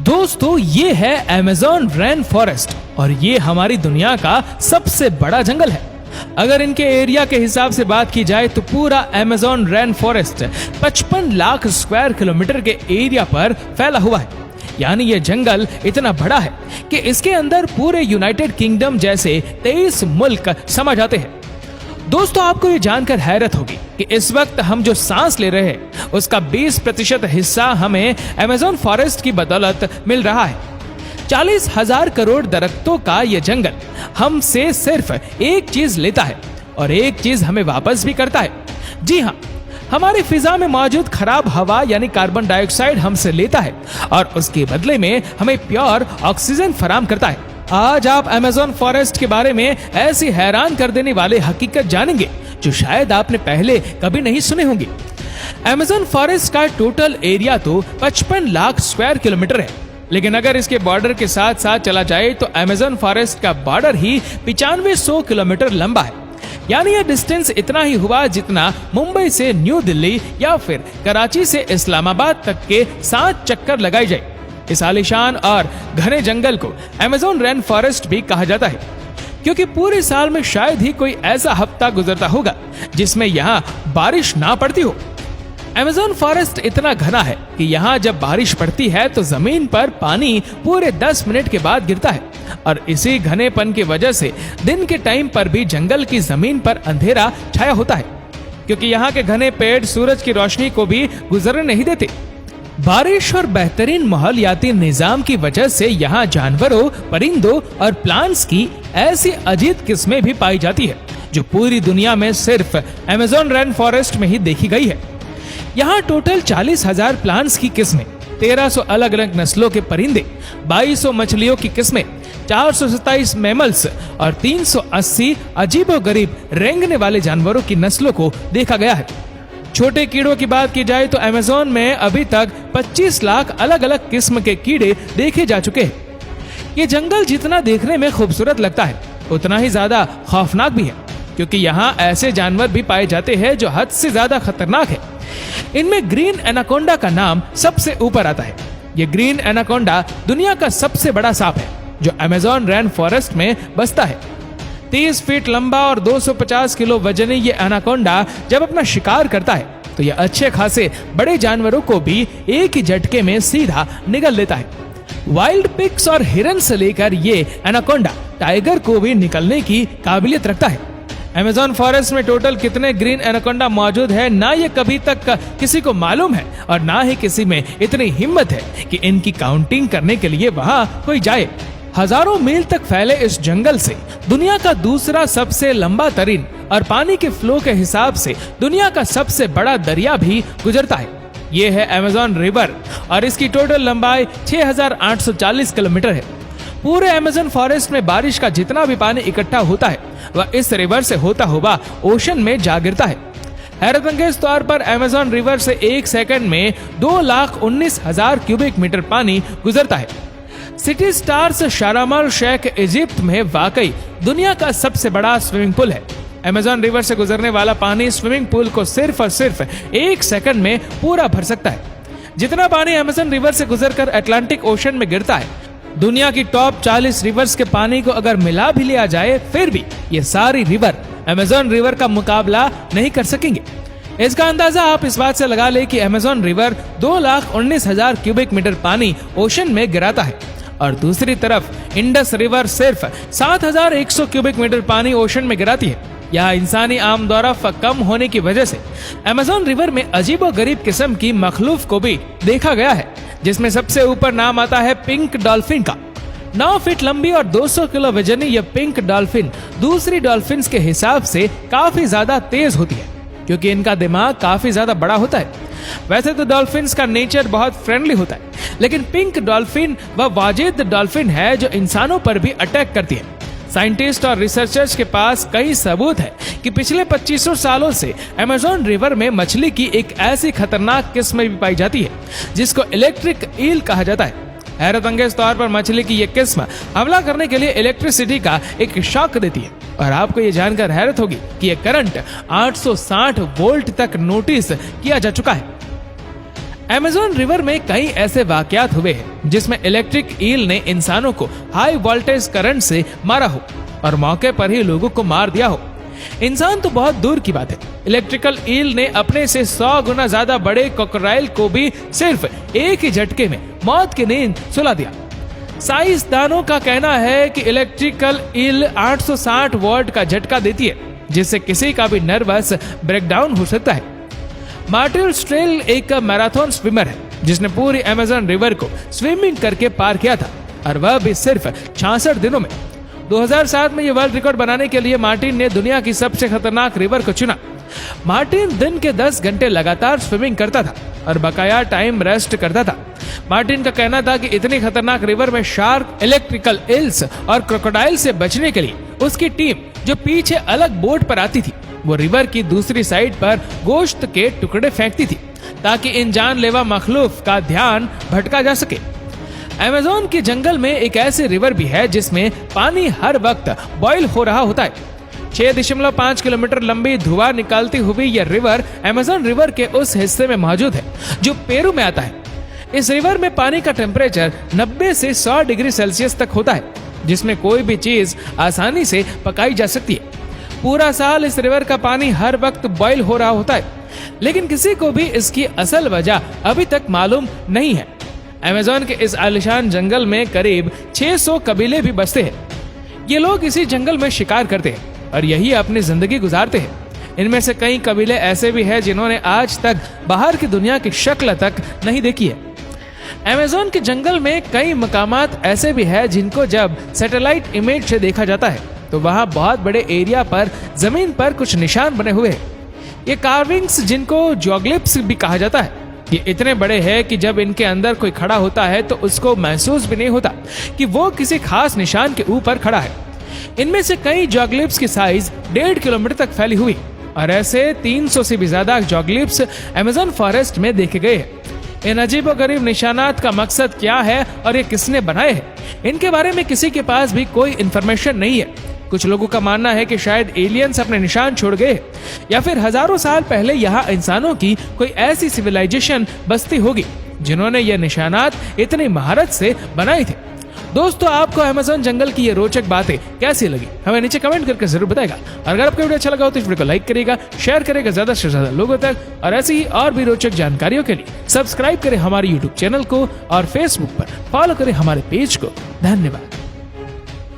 दोस्तों ये है अमेज़न रेन फॉरेस्ट और ये हमारी दुनिया का सबसे बड़ा जंगल है। अगर इनके एरिया के हिसाब से बात की जाए तो पूरा Amazon rain forest 55 lakh square kilometre के एरिया पर फैला हुआ है। यानी ये जंगल इतना बड़ा है कि इसके अंदर पूरे यूनाइटेड किंगडम जैसे 23 मुल्क समा जाते हैं। दोस्तों आपको ये जानकर हैरत होगी कि इस वक्त हम जो सांस ले रहे हैं उसका 20% हिस्सा हमें अमेज़न फॉरेस्ट की बदौलत मिल रहा है। 40,000 करोड़ दरख्तों का ये जंगल हमसे सिर्फ एक चीज लेता है और एक चीज हमें वापस भी करता है। जी हाँ, हमारी फिजा में मौजूद खराब हवा यानी कार्बन डाइऑक्साइड हमसे लेता है और उसके बदले में हमें प्योर ऑक्सीजन फराहम करता है। आज आप अमेज़न फॉरेस्ट के बारे में ऐसी हैरान कर देने वाले हकीकत जानेंगे जो शायद आपने पहले कभी नहीं सुने होंगे। अमेज़न फॉरेस्ट का टोटल एरिया तो 55 लाख स्क्वायर किलोमीटर है, लेकिन अगर इसके बॉर्डर के साथ साथ चला जाए तो अमेज़न फॉरेस्ट का बॉर्डर ही 9500 किलोमीटर लंबा है। यानी यह डिस्टेंस इतना ही हुआ जितना मुंबई से न्यू दिल्ली या फिर कराची से इस्लामाबाद तक के 7 चक्कर लगाए जाए। इस आलीशान और घने जंगल को अमेज़न रेन फॉरेस्ट भी कहा जाता है, क्योंकि पूरे साल में शायद ही कोई ऐसा हफ्ता गुजरता होगा जिसमें यहाँ बारिश ना पड़ती हो। अमेज़न फॉरेस्ट इतना घना है कि यहाँ जब बारिश पड़ती है तो जमीन पर पानी पूरे 10 मिनट के बाद गिरता है और इसी घनेपन की वजह से दिन के टाइम पर भी जंगल की जमीन पर अंधेरा छाया होता है, क्योंकि यहाँ के घने पेड़ सूरज की रोशनी को भी गुजरने नहीं देते। बारिश और बेहतरीन माहौलियाती निजाम की वजह से यहाँ जानवरों, परिंदों और प्लांट्स की ऐसी अजीब किस्में भी पाई जाती है जो पूरी दुनिया में सिर्फ अमेज़न रेन फॉरेस्ट में ही देखी गई है। यहाँ टोटल 40,000 प्लांट्स की किस्में, 1300 अलग अलग नस्लों के परिंदे, 2200 मछलियों की किस्में, 427 मैमल्स और 380 अजीबोगरीब रेंगने वाले जानवरों की नस्लों को देखा गया है। छोटे कीड़ों की बात की जाए तो अमेज़न में अभी तक 25 लाख अलग अलग किस्म के कीड़े देखे जा चुके हैं। ये जंगल जितना देखने में खूबसूरत लगता है उतना ही ज्यादा खौफनाक भी है, क्योंकि यहाँ ऐसे जानवर भी पाए जाते हैं जो हद से ज्यादा खतरनाक है। इनमें ग्रीन एनाकोंडा का नाम सबसे ऊपर आता है। ये ग्रीन एनाकोंडा दुनिया का सबसे बड़ा सांप है जो अमेज़न रेन फॉरेस्ट में बसता है। 30 फीट लंबा और 250 किलो वजनी ये एनाकोंडा जब अपना शिकार करता है तो यह अच्छे खासे बड़े जानवरों को भी एक ही झटके में सीधा निगल लेता है। वाइल्ड पिग्स और हिरन से लेकर ये एनाकोंडा टाइगर को भी निकलने की काबिलियत रखता है। अमेज़न फॉरेस्ट में टोटल कितने ग्रीन एनाकोंडा मौजूद है ना ये कभी तक किसी को मालूम है और ना ही किसी में इतनी हिम्मत है कि इनकी काउंटिंग करने के लिए वहां कोई जाए। हजारों मील तक फैले इस जंगल से दुनिया का दूसरा सबसे लंबा तरीन और पानी के फ्लो के हिसाब से दुनिया का सबसे बड़ा दरिया भी गुजरता है। ये है अमेज़न रिवर और इसकी टोटल लंबाई 6,840 किलोमीटर है। पूरे अमेज़न फॉरेस्ट में बारिश का जितना भी पानी इकट्ठा होता है वह इस रिवर से होता हुआ ओशन में जा गिरता है। हैरतअंगेज तौर पर अमेज़न रिवर से एक सेकंड में 2,19,000 क्यूबिक मीटर पानी गुजरता है। सिटी स्टार्स शारम अल शेख इजिप्ट में वाकई दुनिया का सबसे बड़ा स्विमिंग पूल है। अमेज़न रिवर से गुजरने वाला पानी स्विमिंग पूल को सिर्फ और सिर्फ एक सेकंड में पूरा भर सकता है। जितना पानी अमेज़न रिवर से गुजरकर अटलांटिक ओशन में गिरता है, दुनिया की टॉप 40 रिवर्स के पानी को अगर मिला भी लिया जाए फिर भी ये सारी रिवर अमेज़न रिवर का मुकाबला नहीं कर सकेंगे। इसका अंदाजा आप इस बात से लगा ले कि अमेज़न रिवर 2,19,000 क्यूबिक मीटर पानी ओशन में गिराता है और दूसरी तरफ इंडस रिवर सिर्फ 7,100 क्यूबिक मीटर पानी ओशन में गिराती है। यहाँ इंसानी आमदोरफ्त कम होने की वजह से अमेज़न रिवर में अजीबोगरीब किस्म की मखलूक को भी देखा गया है, जिसमें सबसे ऊपर नाम आता है पिंक डॉल्फिन का। 9 फीट लंबी और 200 किलो वजनी यह पिंक डॉल्फिन दूसरी डॉल्फिन्स के हिसाब से काफी ज्यादा तेज होती है, क्योंकि इनका दिमाग काफी ज्यादा बड़ा होता है। वैसे तो डॉल्फिन्स का नेचर बहुत फ्रेंडली होता है, लेकिन पिंक डॉल्फिन वह वाजिद डॉल्फिन है जो इंसानों पर भी अटैक करती है। साइंटिस्ट और रिसर्चर्स के पास कई सबूत है कि पिछले 2500 सालों से अमेज़न रिवर में मछली की एक ऐसी खतरनाक किस्म भी पाई जाती है जिसको इलेक्ट्रिक ईल कहा जाता है। हैरतअंगेज तौर पर मछली की यह किस्म हमला करने के लिए इलेक्ट्रिसिटी का एक शॉक देती है और आपको ये जानकर हैरत होगी कि यह करंट 860 वोल्ट तक नोटिस किया जा चुका है। अमेज़न रिवर में कई ऐसे वाकयात हुए हैं जिसमें इलेक्ट्रिक ईल ने इंसानों को हाई वोल्टेज करंट से मारा हो और मौके पर ही लोगों को मार दिया हो। इंसान तो बहुत दूर की बात है, इलेक्ट्रिकल ईल ने अपने से 100 गुना ज्यादा बड़े क्रोकोडाइल को भी सिर्फ एक ही झटके में मौत की नींद सुला दिया। साइंसदानों का कहना है कि इलेक्ट्रिकल ईल 860 वॉट का झटका देती है, जिससे किसी का भी नर्वस ब्रेकडाउन हो सकता है। मार्टिन स्ट्रेल एक मैराथन स्विमर है जिसने पूरी अमेज़न रिवर को स्विमिंग करके पार किया था, और वह भी सिर्फ 66 दिनों में। 2007 में यह वर्ल्ड रिकॉर्ड बनाने के लिए मार्टिन ने दुनिया की सबसे खतरनाक रिवर को चुना। मार्टिन दिन के 10 घंटे लगातार स्विमिंग करता था और बकाया टाइम रेस्ट करता था। मार्टिन का कहना था कि इतनी खतरनाक रिवर में शार्क, इलेक्ट्रिकल इल्स और क्रोकोडाइल से बचने के लिए उसकी टीम जो पीछे अलग बोट पर आती थी, वो रिवर की दूसरी साइड पर गोश्त के टुकड़े फेंकती थी ताकि इन जानलेवा मखलूक का ध्यान भटका जा सके। अमेज़न के जंगल में एक ऐसी रिवर भी है जिसमें पानी हर वक्त बॉयल हो रहा होता है। 6.5 किलोमीटर लंबी धुआं निकालती हुई यह रिवर अमेज़न रिवर के उस हिस्से में मौजूद है जो पेरू में आता है। इस रिवर में पानी का टेम्परेचर 90 से 100 डिग्री सेल्सियस तक होता है, जिसमें कोई भी चीज आसानी से पकाई जा सकती है। पूरा साल इस रिवर का पानी हर वक्त बॉयल हो रहा होता है, लेकिन किसी को भी इसकी असल वजह अभी तक मालूम नहीं है। अमेज़न के इस आलिशान जंगल में करीब 600 कबीले भी बसते हैं। ये लोग इसी जंगल में शिकार करते हैं और यही अपनी जिंदगी गुजारते हैं। इनमें से कई कबीले ऐसे भी हैं जिन्होंने आज तक बाहर की दुनिया की शक्ल तक नहीं देखी है। अमेज़न के जंगल में कई मकामात ऐसे भी हैं जिनको जब सैटेलाइट इमेज से देखा जाता है तो वहां बहुत बड़े एरिया पर जमीन पर कुछ निशान बने हुए हैं। ये कार्विंग्स, जिनको जियोग्लिफ्स भी कहा जाता है, ये इतने बड़े हैं कि जब इनके अंदर कोई खड़ा होता है तो उसको महसूस भी नहीं होता कि वो किसी खास निशान के ऊपर खड़ा है। इनमें से कई जियोग्लिफ्स की साइज 1.5 किलोमीटर तक फैली हुई और ऐसे 300 से भी ज्यादा जियोग्लिफ्स अमेज़न फॉरेस्ट में देखे गए हैं। इन अजीबोगरीब निशानात का मकसद क्या है और ये किसने बनाए हैं, इनके बारे में किसी के पास भी कोई इंफॉर्मेशन नहीं है। कुछ लोगों का मानना है कि शायद एलियंस अपने निशान छोड़ गए या फिर हजारों साल पहले यहाँ इंसानों की कोई ऐसी सिविलाइजेशन बसती होगी जिन्होंने ये निशानात इतनी महारत से बनाए थे। दोस्तों, आपको अमेज़न जंगल की ये रोचक बातें कैसी लगी हमें नीचे कमेंट करके जरूर बताएगा। और अगर आपको वीडियो अच्छा लगा हो तो इस वीडियो को लाइक करिएगा, शेयर करेगा ज्यादा से ज्यादा लोगों तक, और ऐसी ही और भी रोचक जानकारियों के लिए सब्सक्राइब करें हमारे यूट्यूब चैनल को और फेसबुक पर फॉलो करें हमारे पेज को। धन्यवाद।